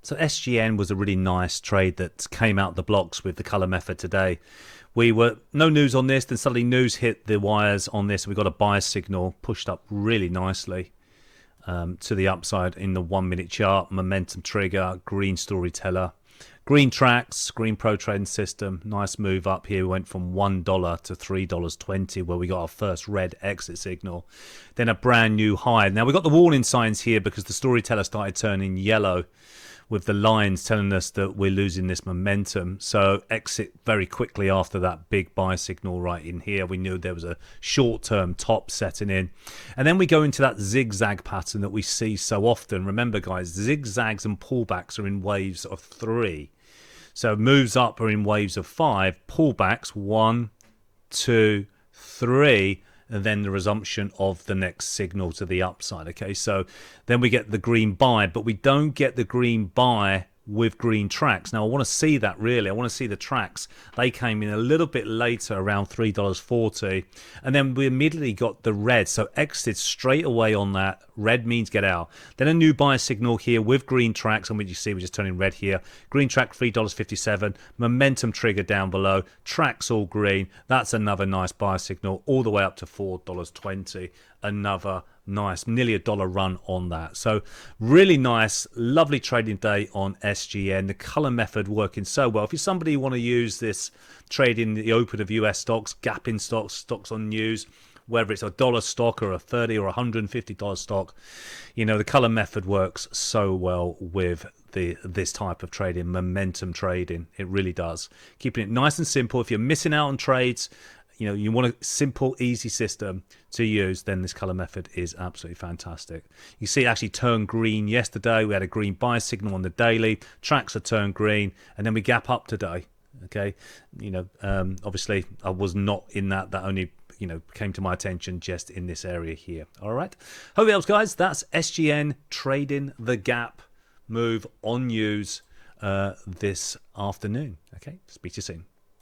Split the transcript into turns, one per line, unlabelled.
So SGN was a really nice trade that came out the blocks with the color method today. We were no news on this, then suddenly news hit the wires on this. We got a buy signal pushed up really nicely to the upside in the 1 minute chart. Momentum trigger, green storyteller, green tracks, green pro trading system. Nice move up here. We went from $1 to $3.20 where we got our first red exit signal. Then a brand new high. Now we got the warning signs here because the storyteller started turning yellow, with the lines telling us that we're losing this momentum. So exit very quickly after that big buy signal right in here. We knew there was a short-term top setting in. And then we go into that zigzag pattern that we see so often. Remember, guys, zigzags and pullbacks are in waves of 3. So moves up are in waves of 5. Pullbacks, 1, 2, 3. And then the resumption of the next signal to the upside. Okay, so then we get the green buy, but we don't get the green buy with green tracks. Now I want to see that really. I want to see the tracks. They came in a little bit later, around $3.40, and then we immediately got the red. So exited straight away on that. Red means get out. Then a new buy signal here with green tracks, and what you see, we're just turning red here. Green track $3.57. Momentum trigger down below. Tracks all green. That's another nice buy signal all the way up to $4.20. Another nice, nearly $1 run on that. So really nice, lovely trading day on SGN. The color method working so well. If you're somebody who want to use this trade in the open of US stocks, gap in stocks, stocks on news, whether it's a dollar stock or a $30 or $150 stock, you know, the color method works so well with this type of trading, momentum trading. It really does. Keeping it nice and simple. If you're missing out on trades, you know, you want a simple, easy system to use, then this color method is absolutely fantastic. You see it actually turned green yesterday. We had a green buy signal on the daily. Tracks are turned green, and then we gap up today. Okay, you know, obviously I was not in that. That only, you know, came to my attention just in this area here. All right. Hope it helps, guys. That's SGN trading the gap move on news this afternoon. Okay, speak to you soon.